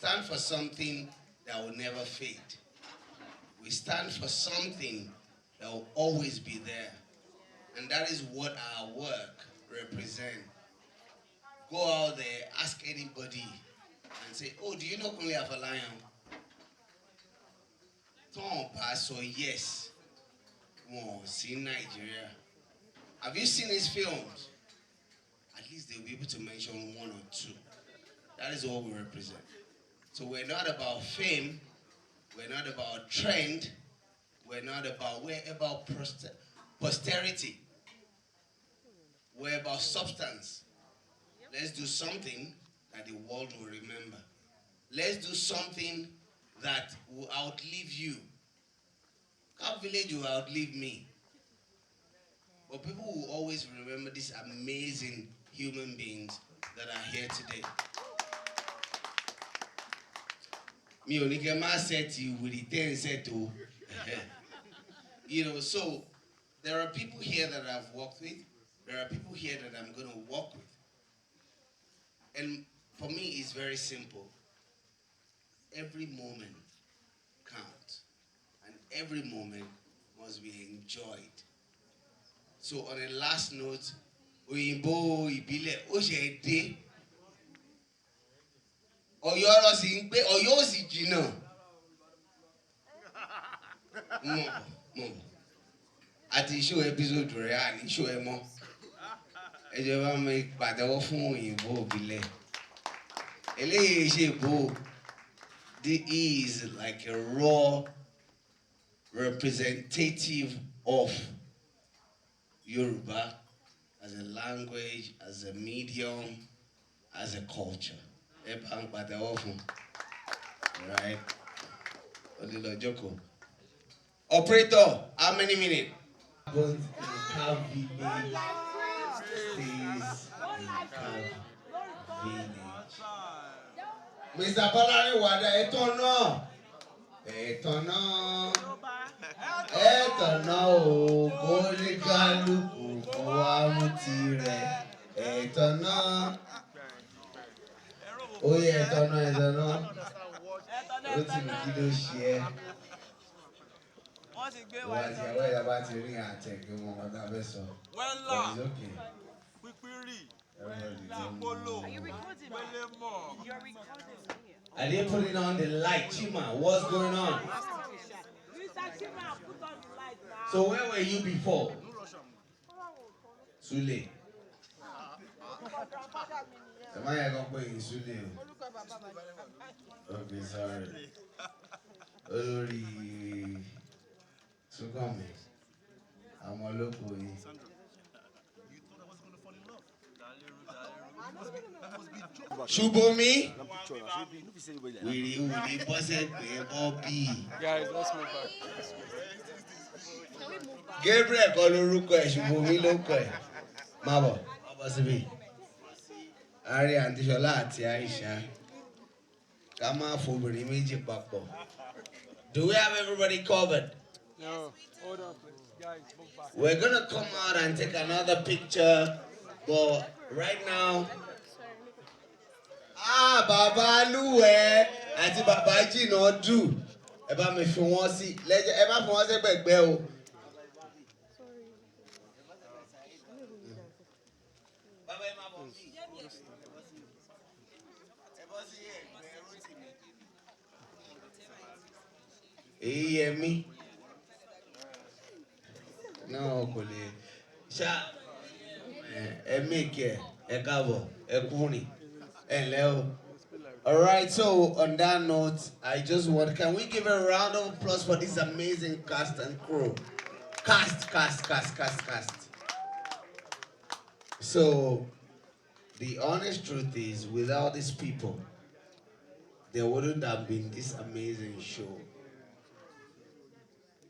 stand for something that will never fade. We stand for something that will always be there. And that is what our work represents. Go out there, ask anybody, and say, oh, do you know Kunle Afolayan? Tom Pass or yes. Oh, see Nigeria. Have you seen his films? At least they'll be able to mention one or two. That is what we represent. So we're not about fame, we're not about trend, we're about posterity. We're about substance. Let's do something that the world will remember. Let's do something that will outlive you. Our village will outlive me. But people will always remember these amazing human beings that are here today. Me onikema set you with the 10 set. So there are people here that I've worked with. There are people here that I'm going to work with. And for me, it's very simple. Every moment counts. And every moment must be enjoyed. So on a last note, Oyinbo Ibile Oshede Oyo lọ sí ń gbé Ọ̀yọ́ sì jìnnà. Mo àti show episode rẹ̀ à ní show ẹ mọ́. Ẹ jẹ́ bá mi pàtẹ́wọ́ fún Oyinbo Ibile. Eléyìí ṣe bò. This is like a raw representative of Yoruba as a language, as a medium, as a culture. Right? Operator, how many minutes? Mr. Balari Wada, ẹ̀tọ̀nà o, kóníkálùkù kó wá mú tirẹ̀. Ẹ̀tọ̀nà, oyè ẹ̀tọ̀nà. Ó ti mú kí ló ṣe ẹ́. Ìwà àti ìyàwó ẹ̀dá bá ti rí àtẹ̀gbẹ́ wọn ọ̀dà bẹ́ sọ. It's okay. Are you recording? You're recording. I didn't put it on the light. Chima, what's going on? So where were you before? Sule. Am I going to put in Sule? Okay, sorry. Olori Sugami. I'm a local. Shubomi? We wasn't Bobby. Guys, let's move back. Gabriel Koloruko, Shubomi Loko. Mabo, Abasibi. Ari and Shola ati Aisha. Kama fobiri meji papo. Do we have everybody covered? No, hold on, please. Guys, move back. We're gonna come out and take another picture, but right now. Baba Luwe àti Baba Jina dù. Ẹ bá mi fi wọ́n sí. Ẹ bá fi wọ́n sí gbẹ̀gbẹ́ o. Baba ẹ máa bọ̀ sí. Ẹ bọ́ sí ẹgbẹ́ Rótìmí. Èyí yẹ mí. Náà kò lè. Ṣá ẹ mèkì ẹ káàbọ̀ ẹ kúrin. Hello. All right, so on that note, can we give a round of applause for this amazing cast and crew? Cast. So, the honest truth is, without these people, there wouldn't have been this amazing show.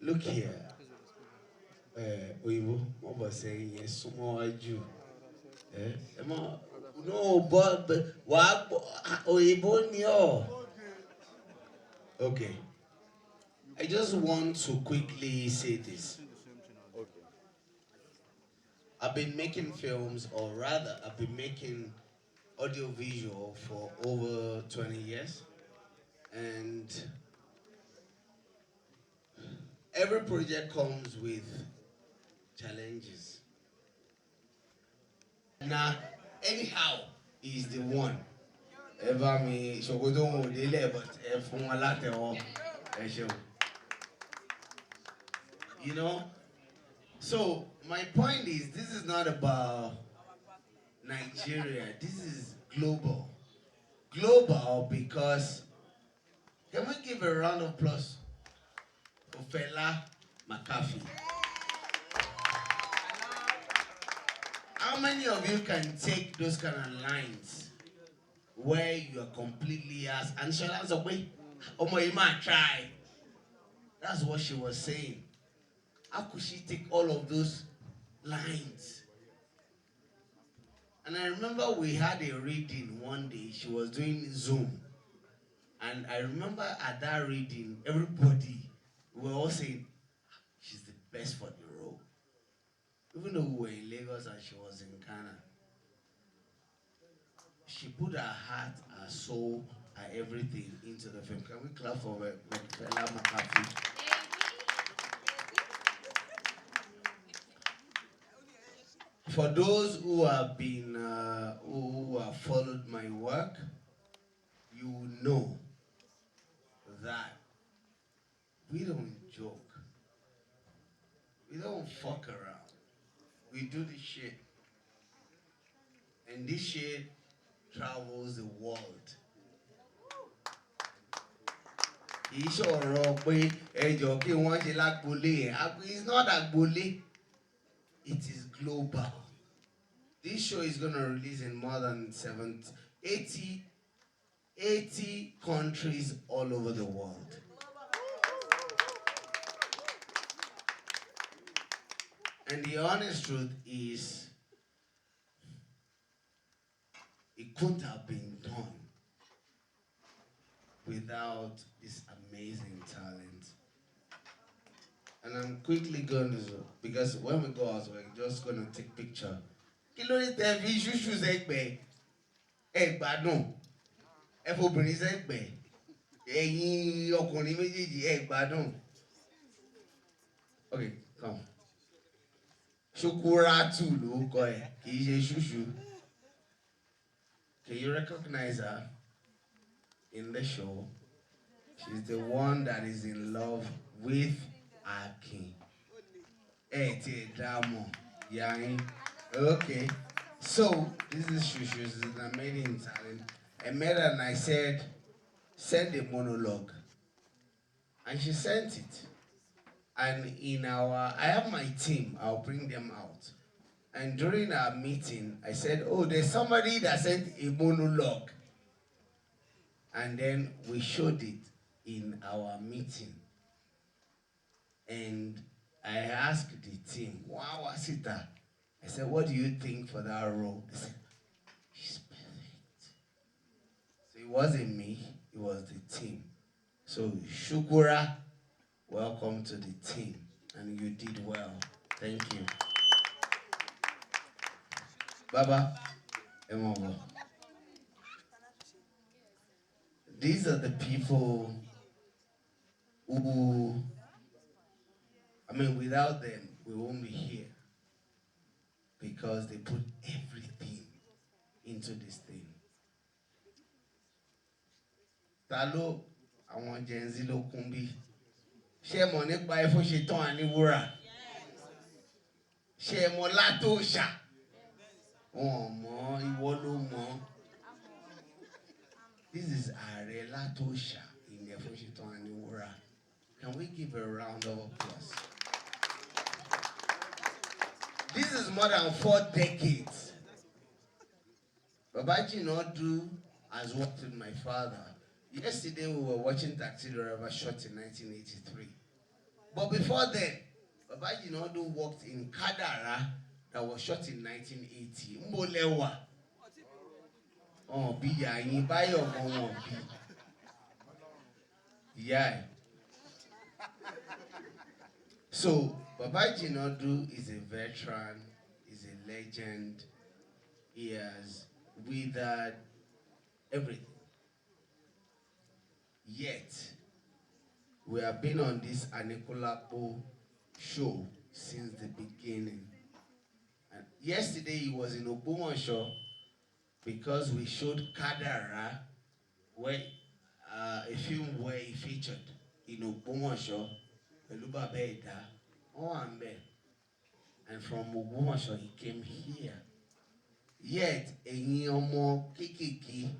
Look here. Oyibo, what was saying? Yes, small Jew. No, but what? Oyibo niyo. Okay. I just want to quickly say this. I've been making films, or rather, I've been making audiovisual for over 20 years. And every project comes with challenges. Now, anyhow, he's the one. Ever me, Shogodo Dele, but from a latte or you know. So my point is, this is not about Nigeria. This is global. Global because can we give a round of applause for Fela McAfee? How many of you can take those kind of lines where you are completely asked and Shala's away? Oh my, you might try. That's what she was saying. How could she take all of those lines? And I remember we had a reading one day. She was doing Zoom. And I remember at that reading, everybody were all saying, she's the best for the role. Even though we were in Lagos and she was in Ghana. She put her heart, her soul, her everything into the film. Can we clap for Fela McAfee? For those who have been, who have followed my work, you know that we don't joke. We don't fuck around. We do this shit. And this shit travels the world. It's not Agbole. It is global. This show is going to release in more than 80 countries all over the world. And the honest truth is, it couldn't have been done without this amazing talent. And I'm quickly going to, because when we go out, we're just going to take picture. Kilo ni TV shushu zegbe. Gbádùn. Ẹ fobìnrin sẹ́gbẹ̀. Ẹ̀yin ọkùnrin méjèèjì gbádùn. Okay, come. Shukuratu lórúkọ ẹ̀, kì í ṣe shushu. Can you recognize her in the show? She's the one that is in love with Akin. Okay. So, this is Shushu. She's an amazing talent. I met her and I said, send a monologue. And she sent it. And I have my team, I'll bring them out. And during our meeting, I said, oh, there's somebody that sent a monologue. And then we showed it in our meeting. And I asked the team, wow, Asita. I said, what do you think for that role? They said, she's perfect. So it wasn't me, it was the team. So Shukura, welcome to the team. And you did well. Thank you. Baba, Emogo. These are the people who, without them, we won't be here. Because they put everything into this thing. Talo, àwọn Gen Z ló kún bí. Ṣé mọ̀ nípa ẹfún ṣe tán àníwúrà? Ṣé mọ̀ látòṣà? Wọ́n mọ̀, ìwọ ló mọ̀. This is Ààrẹ Látòṣà in ẹfún ṣe tán àníwúrà. Can we give a round of applause? This is more than 4 decades. Babaji Nodu has worked with my father. Yesterday we were watching Taxi Driver shot in 1983. But before then, Babaji Nodu worked in Kadara that was shot in 1980. Mbolewa. Oh, biya yin bayo mo bi. Yeah. So, Babaji Nodu is a veteran, is a legend. He has withered everything. Yet, we have been on this Anikulapo show since the beginning. And yesterday he was in Ogbomoso because we showed Kadara, where a film where he featured in Ogbomoso, Elubabeda, Oambe. And from Ogbomoso he came here. Yet, ẹ̀yin ọmọ kékèké,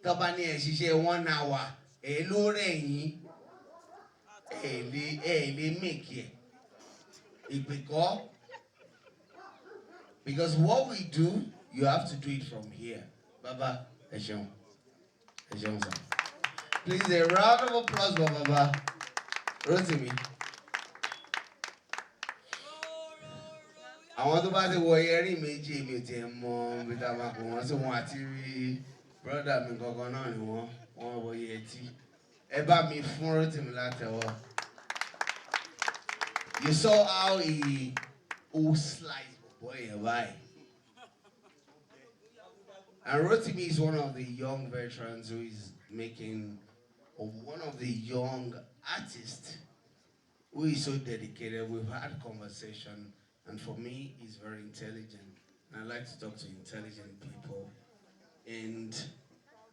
tọ́ba ní ẹ ṣiṣẹ́ 1 hour, ẹ ló rẹ̀ yín, ẹ lè make it. Because what we do, you have to do it from here. Baba, ẹ ṣeun, sir. Please, a round of applause for Baba. Rotimi. Àwọn tó bá ti wọ ẹrí méjì èmi ò tiẹ̀ mọ bí tá a máa kó wọn sí wọn àti rí brọ́dà mi kankan náà ni wọ́n wọ yẹtí. Ẹ bá mi fún Rotimi látẹ̀wọ́. You saw how he sliced boy why. And Rotimi is one of the young veterans who is making, or one of the young artists who is so dedicated. We've had conversation, and for me, he's very intelligent. And I like to talk to intelligent people. And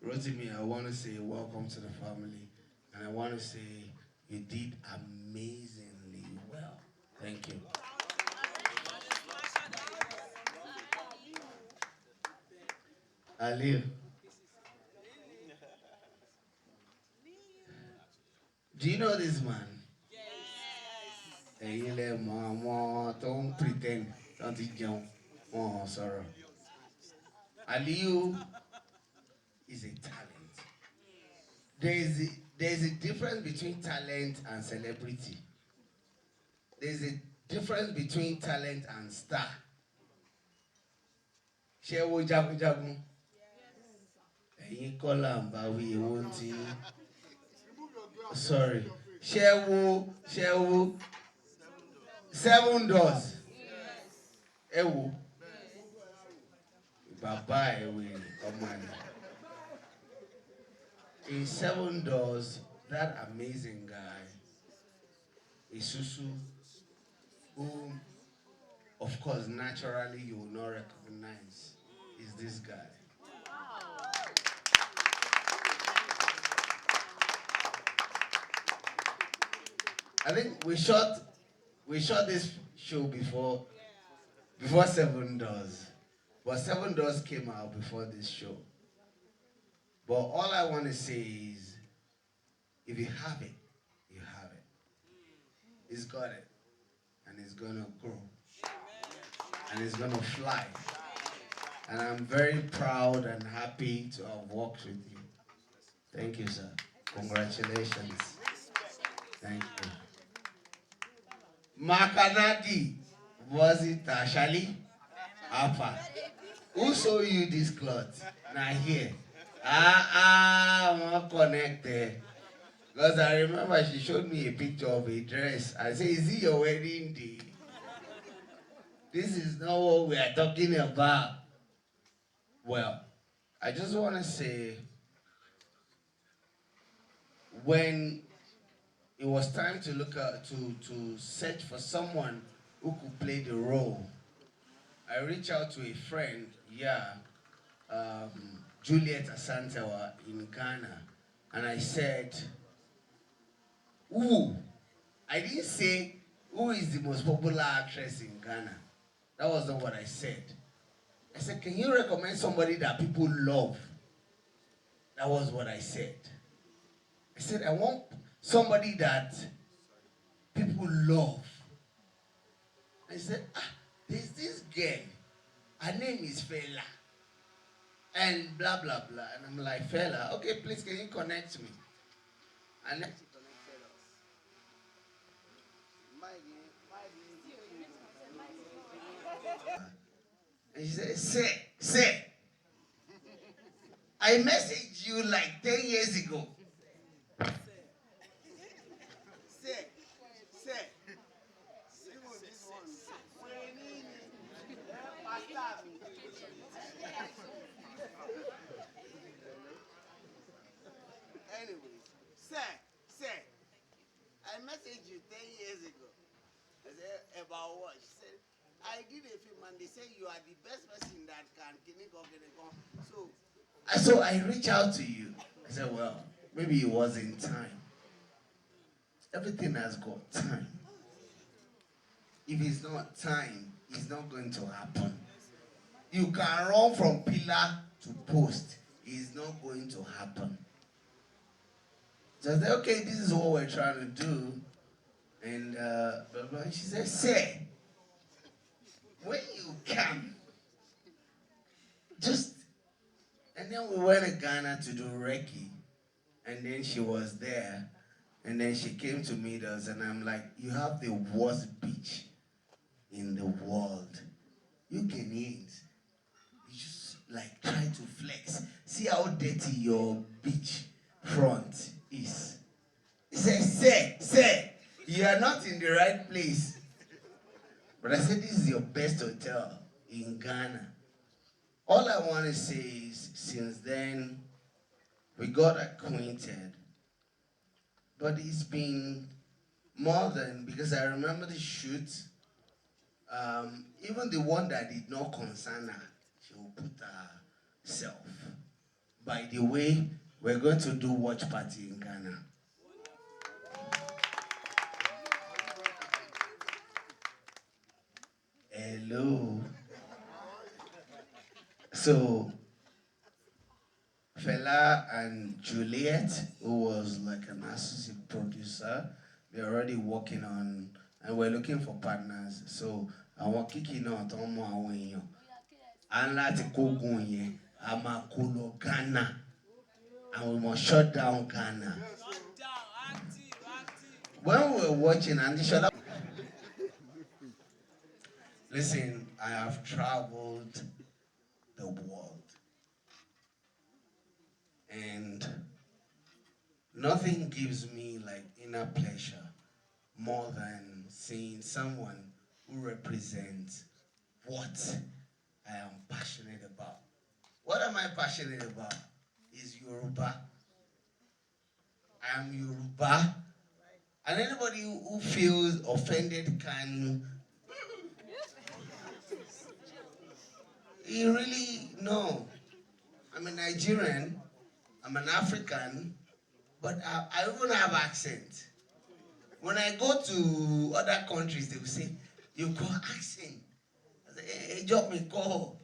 Rotimi, I want to say welcome to the family. And I want to say you did amazingly well. Thank you. Aliu. Do you know this man? Yes. Don't pretend. Don't jump. Oh, sorry. Aliu is a talent. There's a difference between talent and celebrity. There's a difference between talent and star. Shewo jagun. Ẹ̀yin kọ́lá ń bá wí ewo ń tí. Sorry. Shewo 7 doors. Ẹ wo. Bàbá ẹ̀ wí ọmọ ẹ̀. In 7 doors, that amazing guy, Isusu, who, of course, naturally you will not recognize, is this guy. I think we shot this show before 7 Doors. But 7 Doors came out before this show. But all I want to say is, if you have it, you have it. He's got it. And it's going to grow. And it's going to fly. And I'm very proud and happy to have worked with you. Thank you, sir. Congratulations. Thank you. Makanadi, was it Ashali? Apa. Who sold you this cloth? Now here. I'm connected. Because I remember she showed me a picture of a dress. I said, is it your wedding day? This is not what we are talking about. Well, I just want to say, when it was time to look at, to search for someone who could play the role, I reached out to a friend, Juliet Asantewa in Ghana, and I said, who? I didn't say who is the most popular actress in Ghana. That was not what I said. I said, can you recommend somebody that people love? That was what I said. I said, I want somebody that people love. I said, there's this girl. Her name is Fela. And blah, blah, blah. And I'm like, Fela, okay, please, can you connect me? And then she connected us. And she said, say, I messaged you like 10 years ago. anyways, sir, I messaged you 10 years ago. I said, about what? She said, I did a film and they say you are the best person that can kiniko. So I reach out to you. I said, well, maybe it wasn't time. Everything has got time. If it's not time, it's not going to happen. You can run from pillar to post. It's not going to happen. So I said, okay, this is what we're trying to do. And she said, say, when you come, just, and then we went to Ghana to do Reiki. And then she was there. And then she came to meet us. And I'm like, you have the worst beach in the world. You Ghanaians, you just like try to flex. See how dirty your beach front is. He said, say, you are not in the right place. But I said, this is your best hotel in Ghana. All I want to say is, since then, we got acquainted. But it's been more than, because I remember the shoot, even the one that did not concern her, she will put herself. By the way, we're going to do watch party in Ghana. Hello. So, Fela and Juliet, who was like an associate producer, they're already working on, and we're looking for partners. So, I want kicking out on my way. And láti kógun yẹn, a máa kó lọ Ghana, and we must shut down Ghana. When we were watching, and listen, I have traveled the world. And nothing gives me like inner pleasure more than seeing someone who represents what I am passionate about. What am I passionate about? Is Yoruba. I am Yoruba. And anybody who feels offended can... You really know. I'm a Nigerian. I'm an African. But I don't have accent. When I go to other countries, they will say, you got accent. I say, hey, job me call.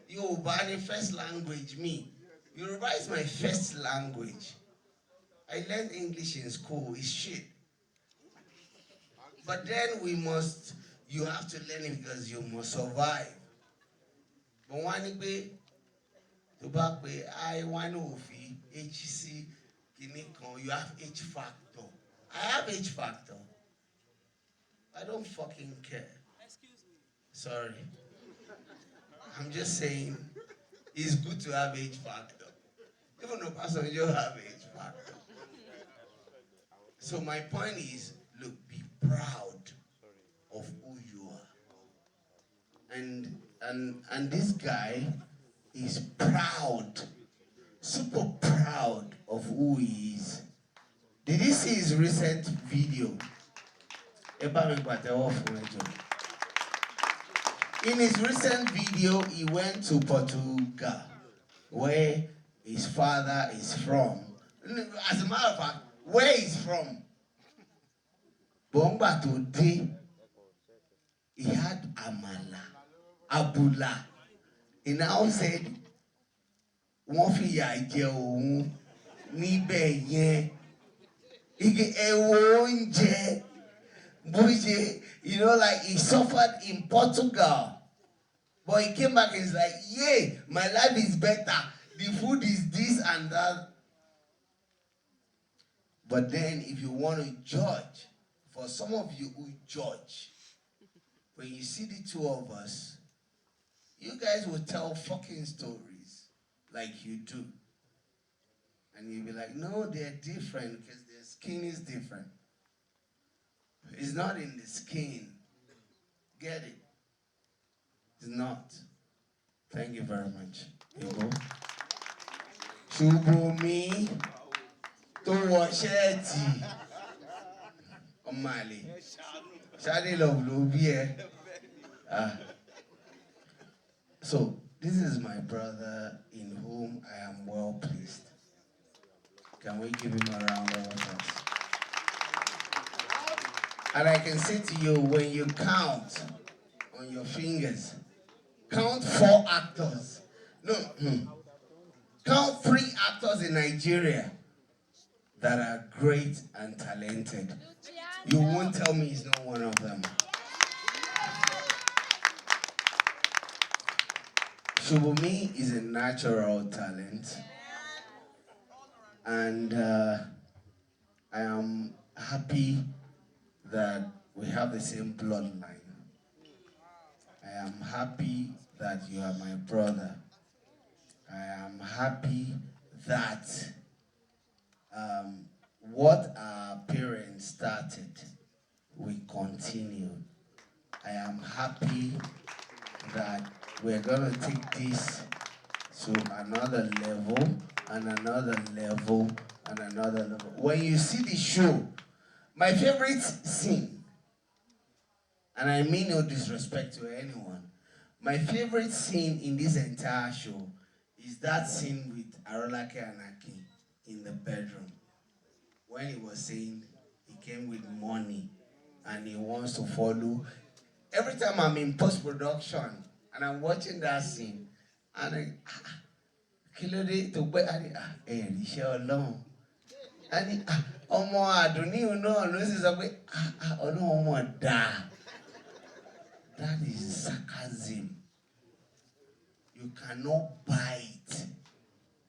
Yoruba is first language, me. Yoruba is my first language. I learned English in school, it's shit. But then you have to learn it because you must survive. But when you back I want to HC, you have H factor. I have H factor. I don't fucking care. Excuse me. Sorry. I'm just saying, it's good to have H factor. Even though person you have H factor. So my point is, look, be proud of who you are. And this guy is proud, super proud of who he is. Did you see his recent video? In his recent video, he went to Portugal, where his father is from. As a matter of fact, where he's from. Bomba today, he had amala, abula. He now said, "Wọ́n fi ìyà jẹ òun níbẹ̀ yẹn. Ige ẹ̀wọ̀ oúnjẹ, bóyá, you know, like he suffered in Portugal. But he came back and he's like, yeah, my life is better. The food is this and that." But then if you want to judge, for some of you who judge, when you see the two of us, you guys will tell fucking stories like you do. And you'll be like, no, they're different because their skin is different. It's not in the skin. Get it? It's not. Thank you very much. Ibo. Chubumi. To watch it. Omali. Shadi love Lubie. So, this is my brother in whom I am well pleased. Can we give him a round of applause? And I can say to you, when you count on your fingers, count 4 actors. No, count 3 actors in Nigeria that are great and talented. You won't tell me he's not one of them. Shubumi is a natural talent. And I am happy that we have the same bloodline. I am happy that you are my brother. I am happy that what our parents started, we continue. I am happy that we're going to take this to another level, and another level, and another level. When you see the show, my favorite scene, and I mean no disrespect to anyone, my favorite scene in this entire show is that scene with Arolake Anaki in the bedroom. When he was saying he came with money and he wants to follow. Every time I'm in post-production and I'm watching that scene, and I, Kilode to buy iṣẹ́ Ọlọ́run. And ọmọ Aduni náà ló sì sọ pé Ọlọ́run mọ̀ dáa. That is sarcasm. You cannot buy it.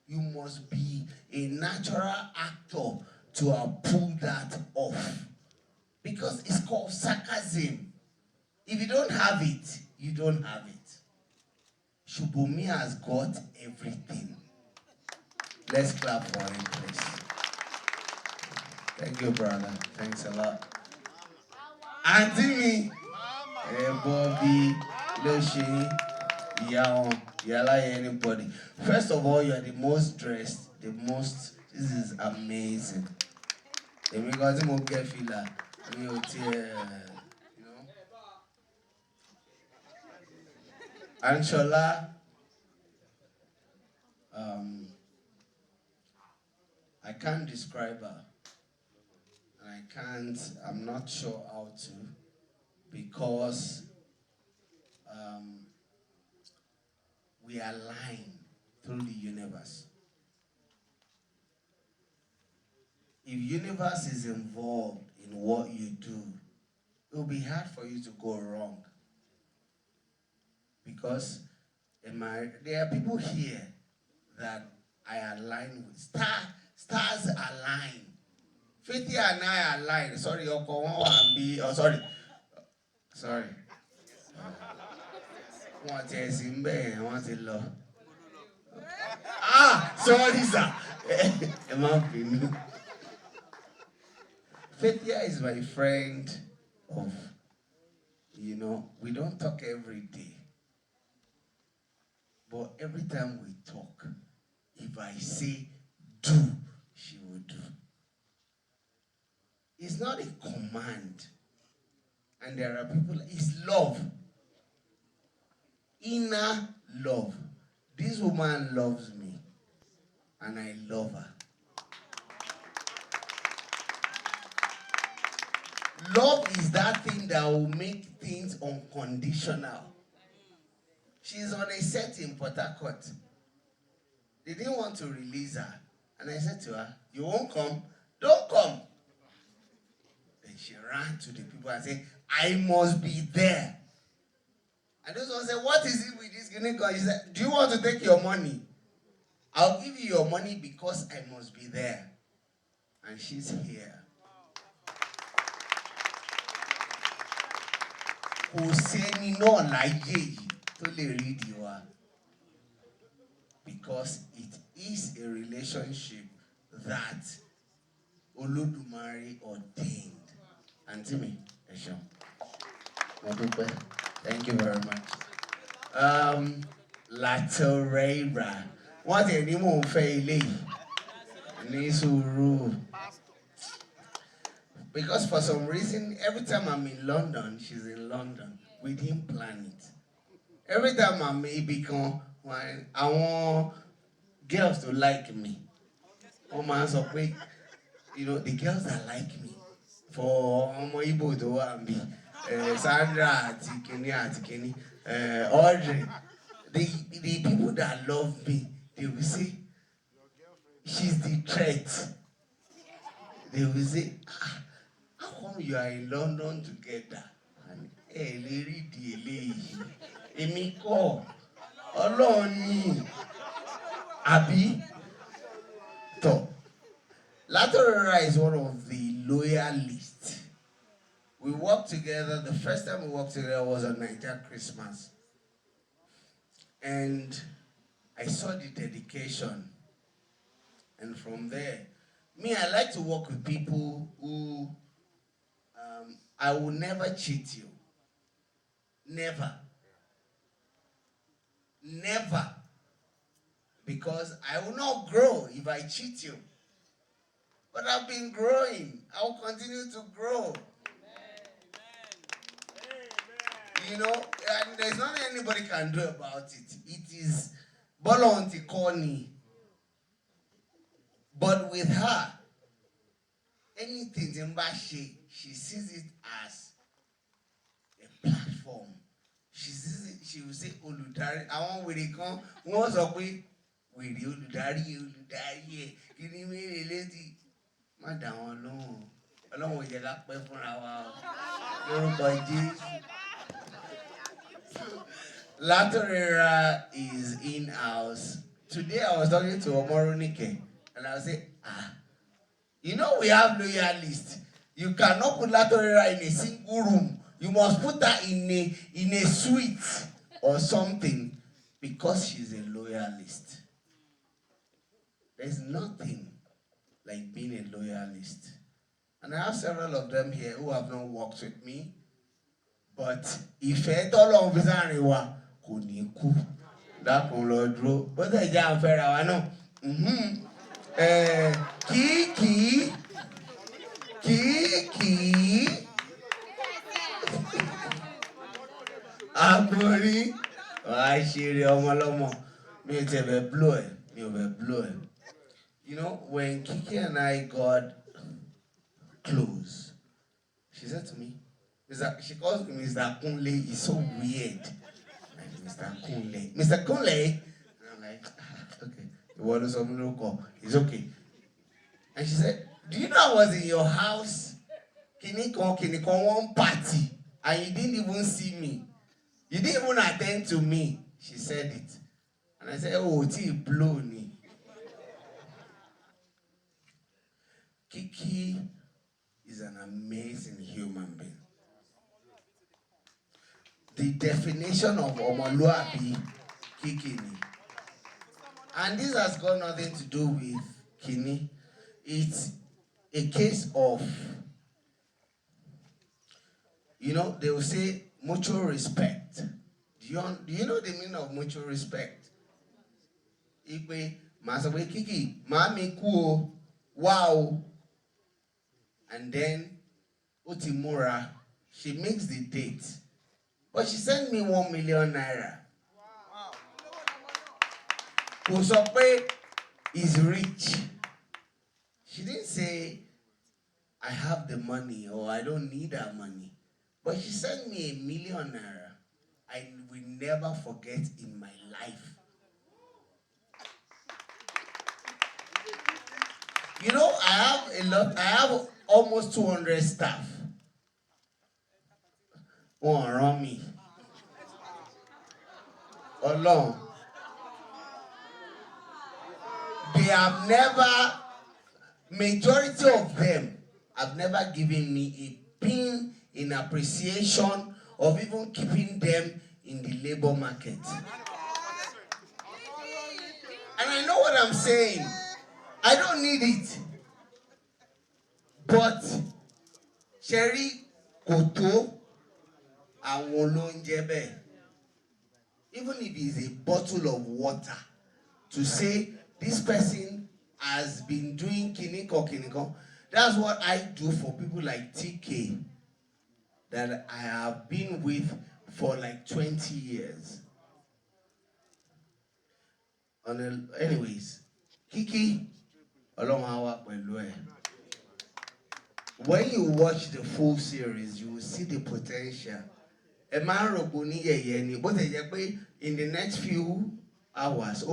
You must be a natural actor to have pulled that off. Because it's called sarcasm. If you don't have it, you don't have it. Shubumi has got everything. Let's clap for him, please. Thank you, brother. Thanks a lot. Auntie me, Bobby, Loshi, Yala, anybody. First of all, you are the most dressed, this is amazing. And we got him okay, fila. You know. Anshola, I can't describe her. And I'm not sure how to, because we align through the universe. If universe is involved in what you do, it will be hard for you to go wrong. Because there are people here that I align with. Stars align. Faithia and I align. Sorry, sorry. Want to Zimbe, want to love. Sorry, sir. Faithia is my friend of, we don't talk every day. But every time we talk, if I say do, she will do. It's not a command. And there are people, it's love. Inner love. This woman loves me, and I love her. Love is that thing that will make things unconditional. She's on a set in Port Harcourt. They didn't want to release her. And I said to her, you won't come? Don't come. Then she ran to the people and said, I must be there. And those ones said, what is it with this Guinea girl? She said, do you want to take your money? I'll give you your money because I must be there. And she's here. Because it is a relationship that Olodumare ordained. Antimi, Esho. Thank you very much. Latorera. What any more fairly? Nisuru. Because for some reason, every time I'm in London, she's in London. We didn't plan it. Every time I maybe come, I want girls to like me. Oh man, so quick. You know, the girls that like me. For Omo Ibo to Wambi, Sandra, Atikeni, Audrey. The people that love me, they will say, she's the threat. They will say, how come you are in London together? And lady delay. Emi ko. Ọlọ́run ni. Àbí? Tó. Latorera is one of the loyalists. We worked together. The first time we worked together was on Niger Christmas. And I saw the dedication. And from there, I like to work with people who I will never cheat you. Never. Never. Because I will not grow if I cheat you. But I've been growing. I will continue to grow. You know, and there's nothing anybody can do about it. It is Balogun corny. But with her, anything she sees it as a platform. She sees it, she will say, Oludari, I want where they come. Once a week, with the Oludari, give me a lady. Madam, alone with the lap for our Latorera is in-house. Today I was talking to Omoronike, and I say, you know we have loyalists. You cannot put Latorera in a single room. You must put her in a suite or something because she's a loyalist. There's nothing like being a loyalist. And I have several of them here who have not worked with me. But if I don't know kò ní kú dákun lọ dúró bó tẹ̀ jẹ́ àǹfẹ́ra wa náà kìí àgbórí àṣírí ọmọlọ́mọ mi ò tẹ̀ bẹ̀ blow ẹ̀. You know, when Kiki and I got close, she said to me, she calls me Mr. Kunle. It's so weird. Mr. Kunle. Mr. Kunle? And I'm like, okay. The word is something call. It's okay. And she said, do you know I was in your house? Kinikon, one party. And you didn't even see me. You didn't even attend to me. She said it. And I said, oh, tea blow me. Kiki is an amazing human being. The definition of Omoluabi, Kiki ni. And this has got nothing to do with Kini. It's a case of, you know, they will say mutual respect. Do you know the meaning of mutual respect? Ikwe, Masawe Kiki, Mami Kuo, wow. And then, Utimura, she makes the date. But she sent me 1 million naira. Kusope is rich. She didn't say, I have the money or I don't need that money. But she sent me 1 million naira. I will never forget in my life. You know, I have almost 200 staff. Around me. Alone. They have never, majority of them have never given me a pin in appreciation of even keeping them in the labor market. And I know what I'm saying. I don't need it. But Sherry Koto Awolonjebe, even if it's a bottle of water, to say this person has been doing kiniko. That's what I do for people like TK that I have been with for like 20 years. Anyways, Kiki, when you watch the full series, you will see the potential. A man but in the next few hours,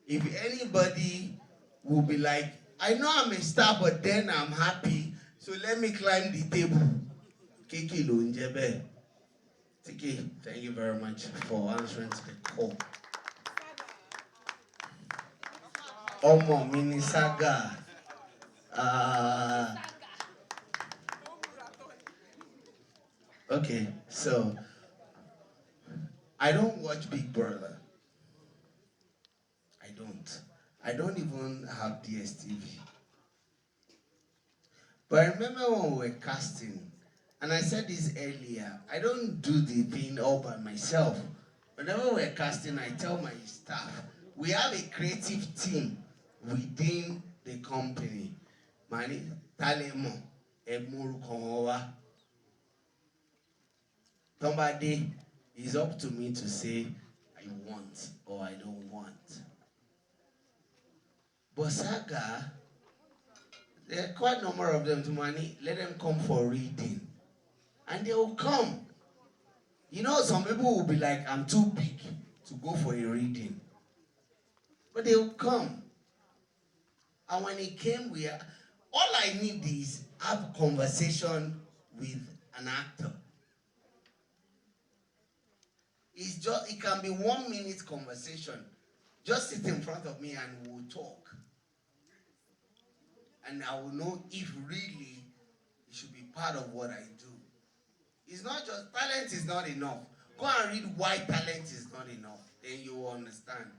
if anybody will be like, I know I'm a star, but then I'm happy, so let me climb the table. Kiki Lunjebe. Tiki, thank you very much for answering to the call. Omo Minisaga. Okay, so I don't watch Big Brother. I don't. I don't even have DSTV. But I remember when we were casting, and I said this earlier, I don't do the thing all by myself. Whenever we're casting, I tell my staff, we have a creative team within the company. Mani, Talemo, Emuru Komowa. Somebody is up to me to say, I want or I don't want. But Saga, there are quite a number of them to money, let them come for reading. And they will come. You know, some people will be like, I'm too big to go for a reading. But they will come. And when he came, all I need is have a conversation with an actor. It can be 1 minute conversation. Just sit in front of me and we'll talk. And I will know if really it should be part of what I do. It's not just, talent is not enough. Go and read why talent is not enough. Then you will understand.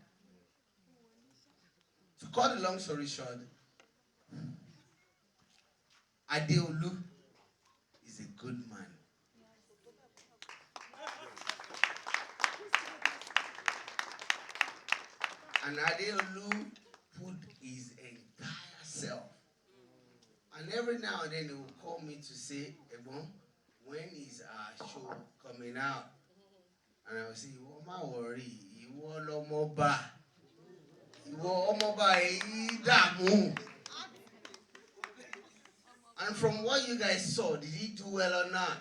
To cut the long story short, Adeolu is a good man. And Adeolu put his entire self. And every now and then he will call me to say, Ebon, when is our show coming out? And I will say, oh, my worry, you will no more bar. You will no more bar, and from what you guys saw, did he do well or not?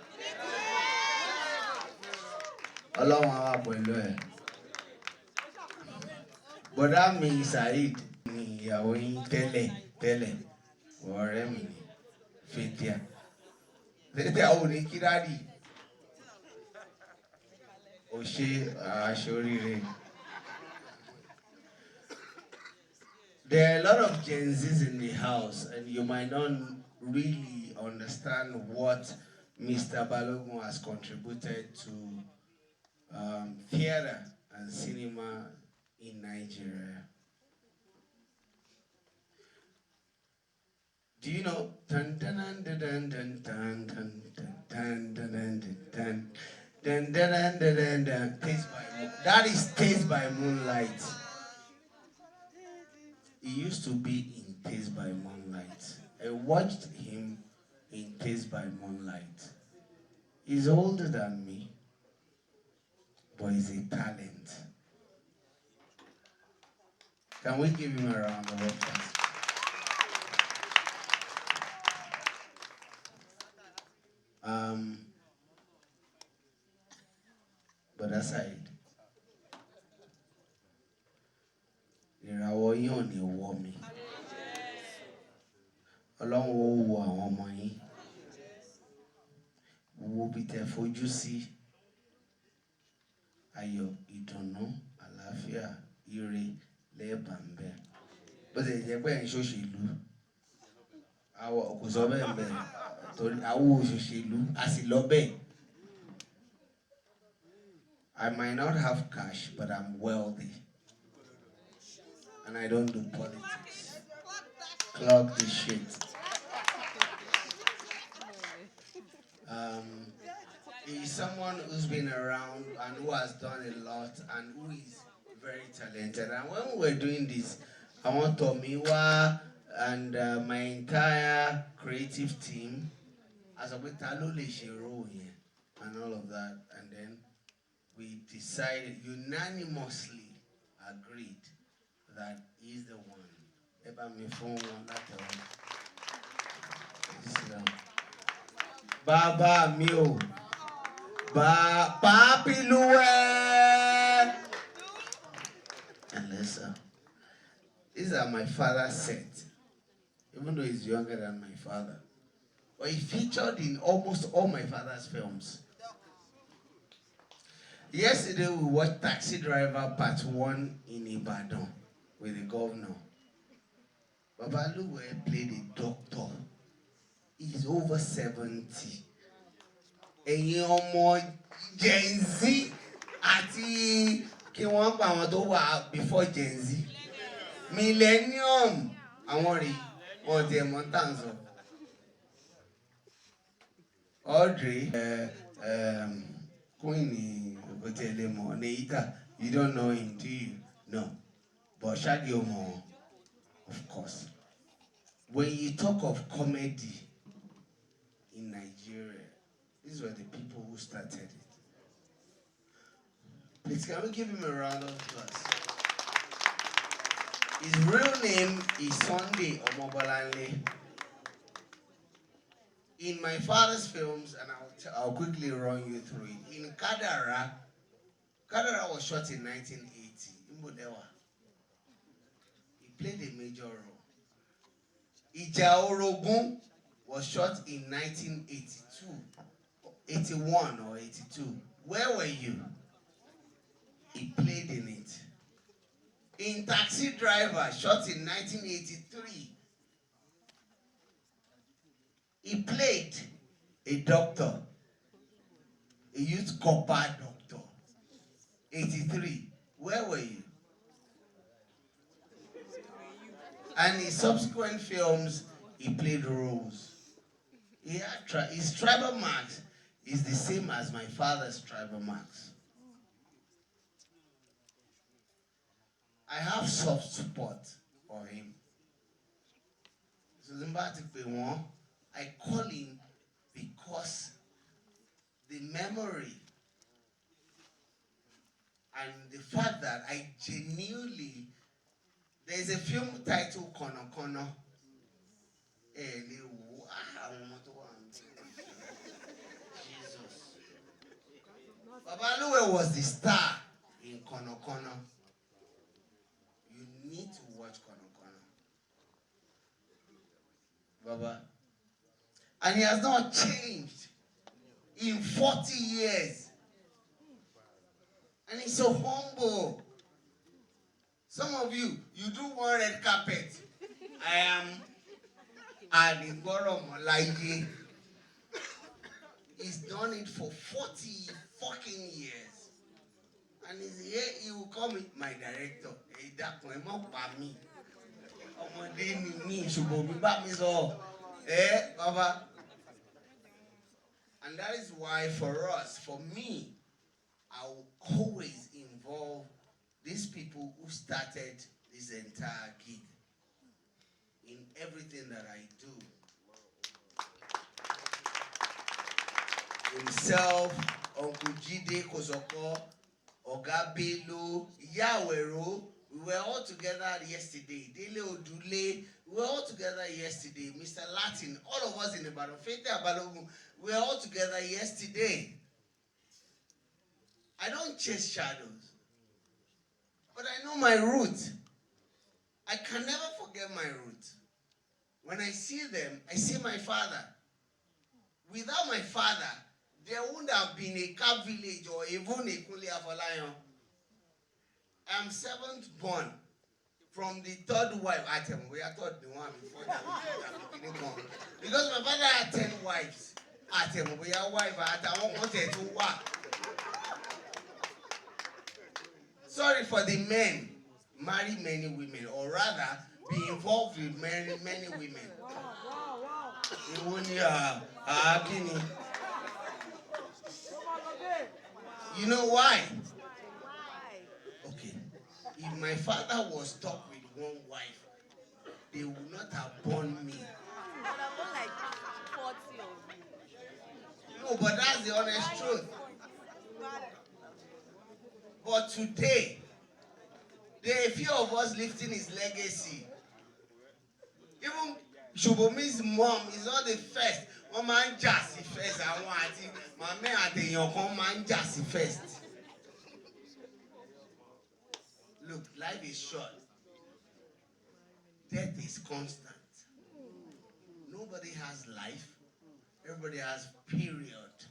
But that means Saidi, Tele, or Faithia. Faithia only Kiradi. Oshé, Ashorire. There are a lot of Gen Zs in the house, and you might not really understand what Mr. Balogun has contributed to theater and cinema in Nigeria. Do you know? That is Taste by Moonlight. He used to be in Taste by Moonlight. I watched him in Taste by Moonlight. He's older than me, but he's a talent. Can we give him a round of applause? But aside, ìràwọ̀ yín ò ní wọ̀ mí. Ọlọ́run ó wo àwọn ọmọ yín. Wo bí tẹ́ fojú sí. Ayọ̀, ìdùnnú, àlàáfíà, ire lẹ́ẹ̀bà ń bẹ. Bó ṣe jẹ́ pé ẹ̀ ń ṣòṣèlú. Àwọ̀ kò sọ bẹ́ẹ̀ ń bẹ. Torí àwọ̀ òṣèlú a sì lọ bẹ́ẹ̀. I might not have cash, but I'm wealthy. And I don't do politics. Clock the shit. He's someone who's been around and who has done a lot and who is very talented. And when we were doing this, I want Tomiwa and my entire creative team as a and all of that. And then we decided, unanimously agreed that he's the one. Baba Mio. Papi Loué. And listen, these are my father's set, even though he's younger than my father. But he featured in almost all my father's films. Yesterday we watched Taxi Driver Part 1 in Ibadan with the governor. Baba Loué played a doctor. He's over 70. Ẹ̀yin ọmọ Gen Z àti kí wọ́n pa àwọn tó wà before Gen Z. Millennium àwọn rèé wọ́n ti ẹ̀mọ́ tàn sọ. Audrey Queen Ogotelemo Neita, you don't know him, do you? No. But Shaggy Omo, of course. When you talk of comedy in Nigeria, these were the people who started it. Please, can we give him a round of applause? His real name is Sunday Omobolanle. In my father's films, and I'll quickly run you through it. In Kadara was shot in 1980 in Bodewa. He played a major role. Ija Orogun was shot in 1982, 81 or 82. Where were you? He played in it. In Taxi Driver, shot in 1983, he played a doctor, a youth copper doctor. 83. Where were you? And in subsequent films, he played roles. He had his tribal marks is the same as my father's tribal marks. I have soft spot for him. So I call him because the memory and the fact that I genuinely, there's a film titled Kono Kono. Jesus. Baba Loué was the star in Kono Kono. You need to watch Kono Kono. Baba. And he has not changed in 40 years. And he's so humble. Some of you, you do one red carpet. I am Anikulapo. He's done it for 40 fucking years. And he's here, he will call me my director. Baba. And that is why for us, for me, I will always involve these people who started this entire gig in everything that I do. Himself, Uncle Jide Kozoko, Oga Bello, Yawero, we were all together yesterday. Dele Odule, we were all together yesterday. Mr. Latin, all of us in the battle. Faithia, Balogun, we were all together yesterday. I don't chase shadows, but I know my root. I can never forget my root. When I see them, I see my father. Without my father, there wouldn't have been a Cap village or even a Kunle Afolayan. I'm seventh born from the third wife. We are thought the one before that. Because my father had 10 wives. We are wife. Wanted to work. Sorry for the men. Marry many women, or rather, be involved with many women. You know why? Okay. If my father was stuck with one wife, they would not have born me. But I'm not like 40 of you. No, but that's the honest truth. But today, there are a few of us lifting his legacy. Even Shubomi's mom is not the first. One man just first. I want it. My man at the young man just first. Look, life is short. Death is constant. Nobody has life. Everybody has period.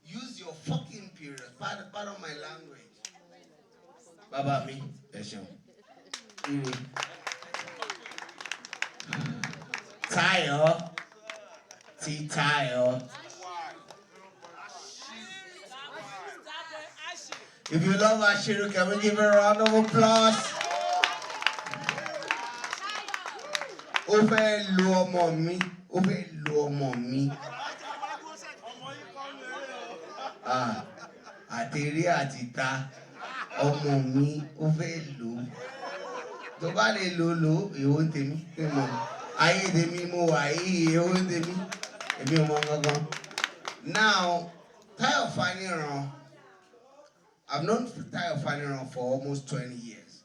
Use your fucking period. Pardon my language. Baba me. Tire. T-tire. If you love Ashiru, can we give her a round of applause? Ó fẹ́ lu ọmọ mi. Ó fẹ́ lu ọmọ mi. Àtẹ̀rí àtìta ọmọ mi ó fẹ́ lò. Tó bá lè lò èwo ń tèmi pé mọ̀. Ayé tèmi mo wà yìí èwo ń tèmi. Èmi ò mọ gangan. Now, Tayo Faniran, I've known Tayo Faniran for almost 20 years.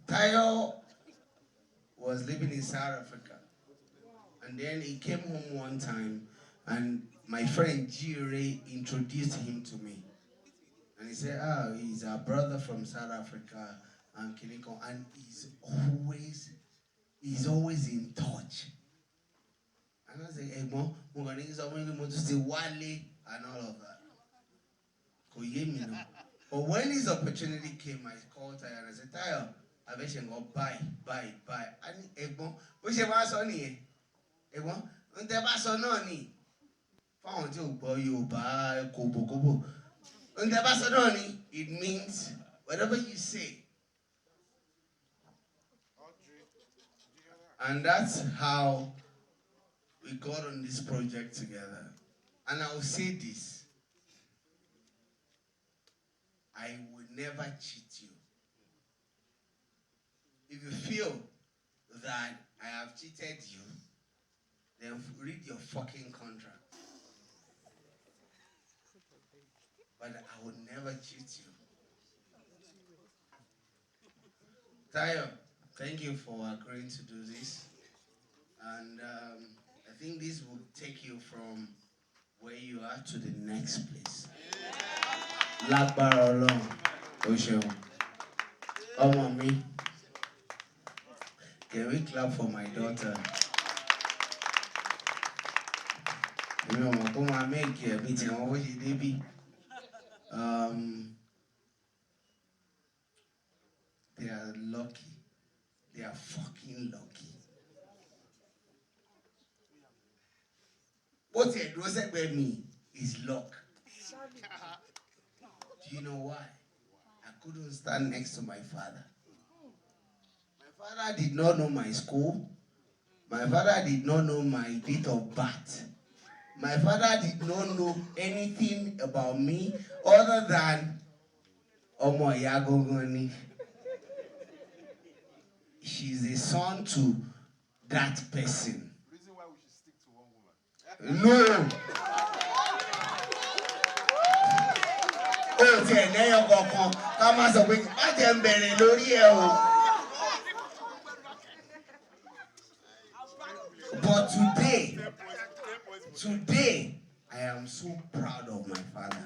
Tayo was living in South Africa. And then he came home one time and my friend G-Ray introduced him to me. And he said, he's a brother from South Africa and Kiniko, and he's always in touch. And I said, hey, Mo, we're going to say Wale and all of that. But when his opportunity came, I called Tayo and I said, Tayo, I bet you go buy. And Egbon, which was on here? Egbon, and the bass on ni. Found you, boy, you buy, kobo. And the bass on ni, it means whatever you say. And that's how we got on this project together. And I will say this. I will never cheat you. If you feel that I have cheated you, then read your fucking contract. But I will never cheat you. Tayo, thank you for agreeing to do this. And I think this will take you from where you are to the next place. Lágbára Ọlọ́run, o ṣeun. Ọmọ mi. Can we clap for my daughter? You know, my mama make a meeting over the baby. They are lucky. They are fucking lucky. What it was about me is luck. Do you know why? I couldn't stand next to my father. My father did not know my school. My father did not know my date of birth. My father did not know anything about me other than Omo Yagogoni. She's a son to that person. Reason why we should stick to one woman. No. Oh, tiẹ̀ lẹ́yìn kankan ká má sọ pé má jẹ́ ń bẹ̀rẹ̀ lórí ẹ̀ o. But today, I am so proud of my father.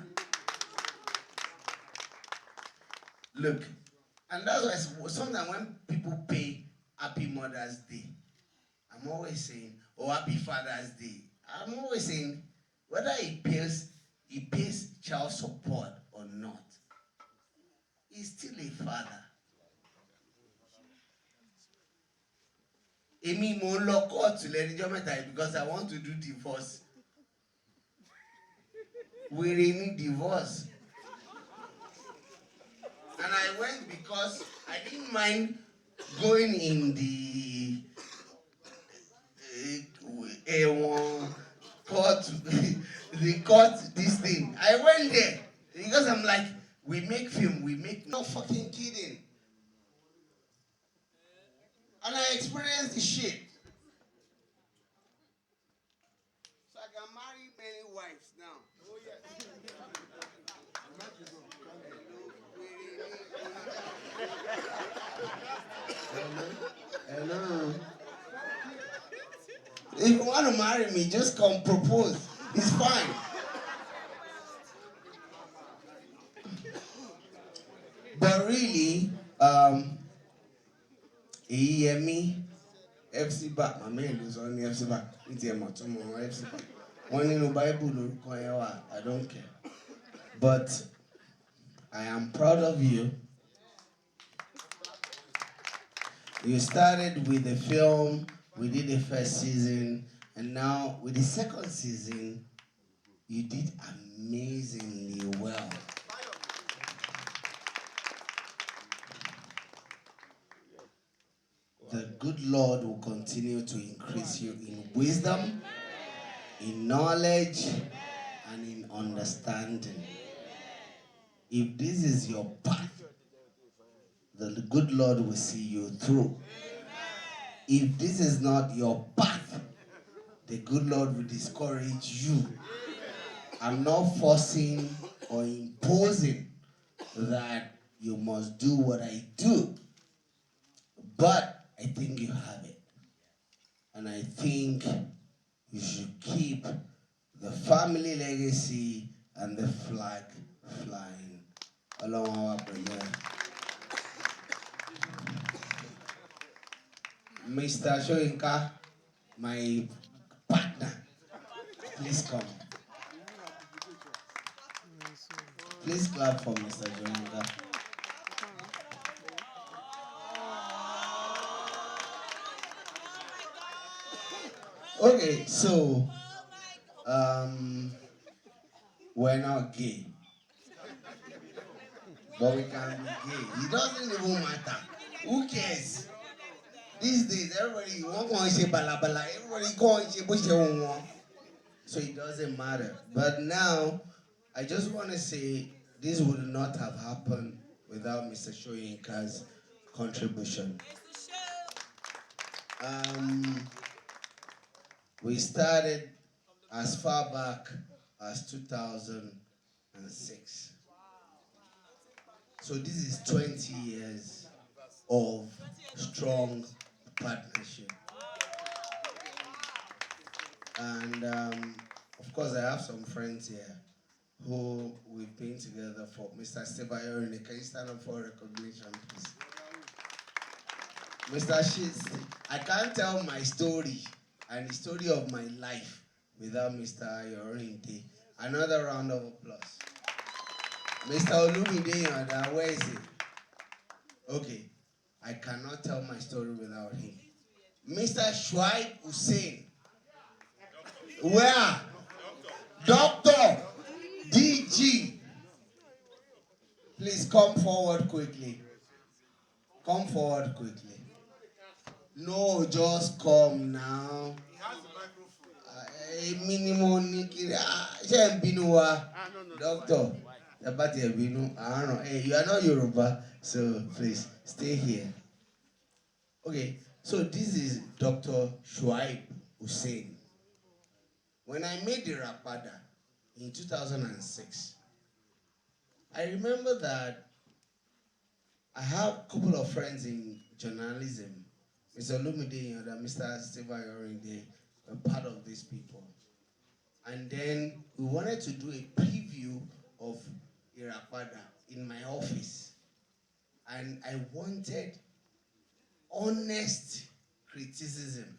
Look, and that's why sometimes when people pay Happy Mother's Day, I'm always saying, oh, Happy Father's Day. I'm always saying, whether he pays child support or not, he's still a father. Emi mo lọ court lẹ́nijọ́ mẹ́ta because I want to do divorce. We need divorce. And I went because I didn't mind going in the court, the court, this thing. went there because I'm like, we make film, we make no fucking kidding. And I experienced the shit. So I can marry many wives now. Oh, yes. Hello. If you want to marry me, just come propose. It's fine. But really, me, FC back, my man is on the FC back. It's a tomorrow FC back. One in the Bible, I don't care. But I am proud of you. You started with the film, we did the first season, and now with the second season, you did amazingly well. The good Lord will continue to increase you in wisdom, in knowledge, and in understanding. If this is your path, the good Lord will see you through. If this is not your path, the good Lord will discourage you. I'm not forcing or imposing that you must do what I do, but I think you have it. And I think you should keep the family legacy and the flag flying along our prayer. Mr. Shoyinka, my partner, please come. Please clap for Mr. Shoyinka. Okay, so we're not gay, but we can be gay. It doesn't even matter. Who cares? These days, everybody wants to say balabala. Everybody wants to say so it doesn't matter. But now, I just want to say this would not have happened without Mr. Shoyinka's contribution. We started as far back as 2006. So this is 20 years of strong partnership. And of course, I have some friends here who we've been together for. Mr. Sebayorini, can you stand up for recognition, please? Mr. Shitz, I can't tell my story and the story of my life without Mr. Ayorinte. Another round of applause. Mr. Olumide, where is he? Okay, I cannot tell my story without him. Mr. Shuaib Hussein. Where? Doctor DG. Please come forward quickly. Come forward quickly. No, just come now. He has the microphone. Minimum Doctor. I don't know. Hey, you are not Yoruba, so please stay here. Okay, so this is Dr. Shuaib Hussein. When I made the Rapada in 2006, I remember that I have a couple of friends in journalism. Mr. Lumide and Mr. Steva Yorinde were part of these people. And then we wanted to do a preview of Irapada in my office. And I wanted honest criticism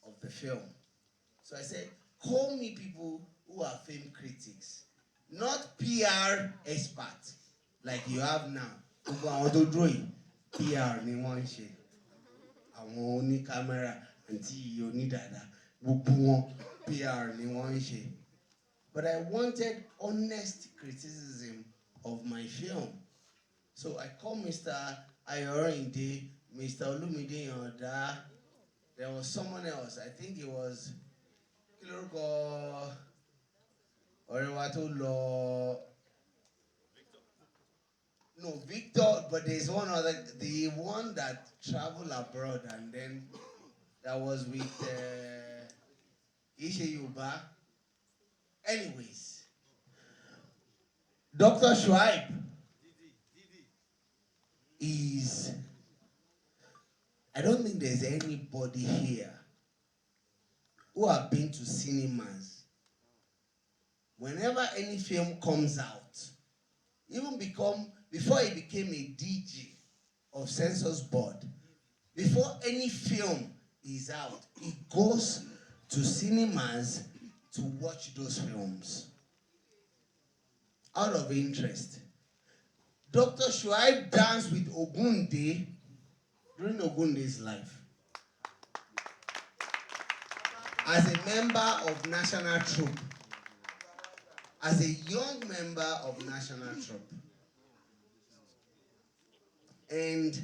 of the film. So I said, call me people who are film critics, not PR experts like you have now. PR ni wọ́n ṣe. Àwọn oní camera àti onídàáda gbogbo wọn PR ni wọ́n ṣe. But I wanted honest criticism of my film. So I called Mr. Ayorinde, Mr. Olumide Yoda. There was someone else. I think it was Orewato Law. No, Victor, but there's one other, the one that traveled abroad and then that was with Ishe Yuba. Anyways, Dr. Schweib is, I don't think there's anybody here who have been to cinemas. Whenever any film comes out, even before he became a DG of Census Board, before any film is out, he goes to cinemas to watch those films out of interest. Dr. Shuaib danced with Ogunde during Ogunde's life as a member of National Troop, as a young member of National Troop. And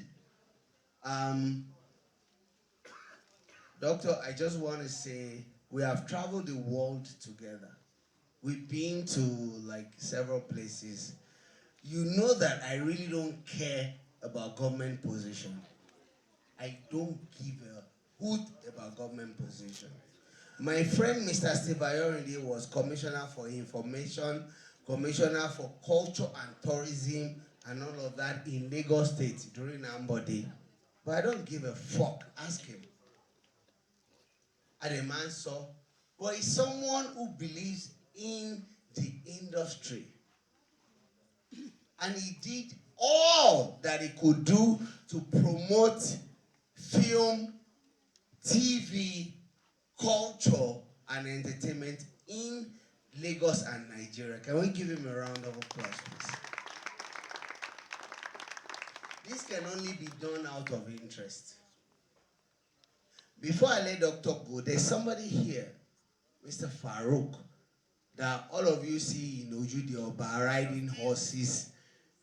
Doctor, I just want to say we have traveled the world together. We've been to like several places. You know that I really don't care about government position. I don't give a hoot about government position. My friend Mr. Steve Ayorinde was Commissioner for Information, Commissioner for Culture and Tourism, and all of that in Lagos State during Ambode. But I don't give a fuck. Ask him. And the man saw, but he's someone who believes in the industry. And he did all that he could do to promote film, TV, culture, and entertainment in Lagos and Nigeria. Can we give him a round of applause, please? This can only be done out of interest. Before I let Doctor go, there's somebody here, Mr. Farouk, that all of you see in Ojudi Oba riding horses,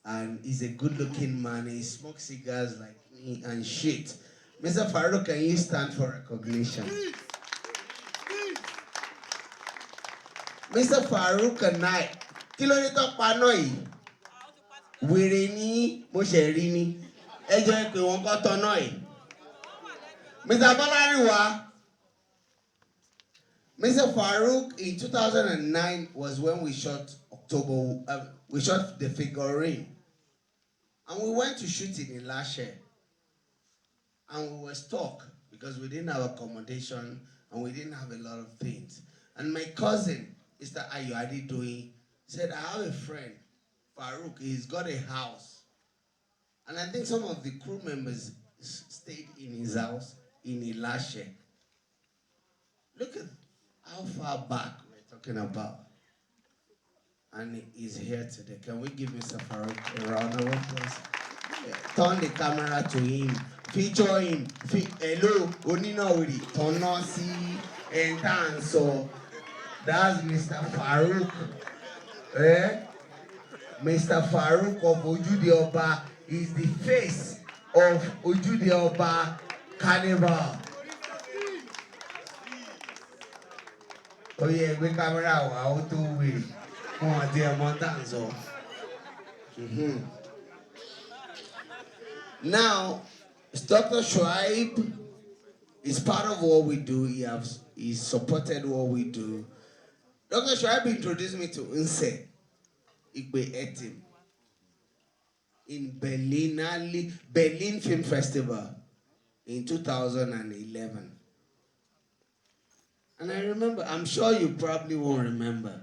and he's a good-looking man. He smokes cigars like me and shit. Mr. Farouk, can you stand for recognition? Mr. Farouk and I, kí ló ní tó paná yìí? Wèrè ní mo ṣe rí ni. Ẹ jẹ́ pé wọ́n kọ́ tọ́nà yìí. Mr. Bolariwa, Mr. Farouk in 2009 was when we shot we shot The Figurine. And we went to shoot in Ilashe. And we were stuck because we didn't have accommodation and we didn't have a lot of things. And my cousin, Mr. Ayo Adedoyin, said, I have a friend, Farouk, he's got a house. And I think some of the crew members stayed in his house in Ilashe. Look at how far back we're talking about. And he's here today. Can we give Mr. Farouk a round of applause? Turn the camera to him. Feature him. Hello, Oninawiri. Tonosi and Tanso. That's Mr. Farouk. Mr. Farouk of Ojudi Oba is the face of Ojudi Oba Carnival. Oh yeah, we camera out to we. Oh dear, Montanzo. Now, Dr. Shuaib is part of what we do. He supported what we do. Dr. Shuaib introduced me to Unse Igbe Etim in Berlin Film Festival in 2011. And I remember, I'm sure you probably won't remember.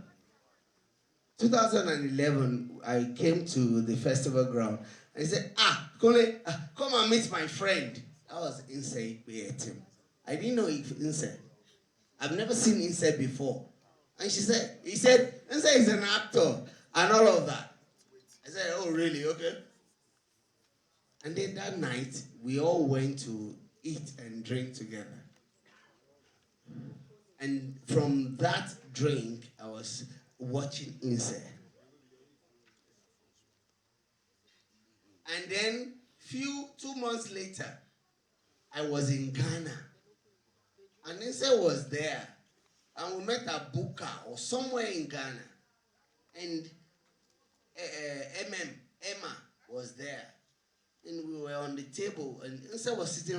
2011, I came to the festival ground and he said, Kunle, come and meet my friend. That was Inse Igbe. I didn't know Inse. I've never seen Inse before. And he said, Inse is an actor and all of that. I said, oh, really? Okay. And then that night, we all went to eat and drink together. And from that drink, I was watching Inse. And then 2 months later, I was in Ghana. And Inse was there. And we met at Buka or somewhere in Ghana. And Emma was there. And we were on the table, and Insa was sitting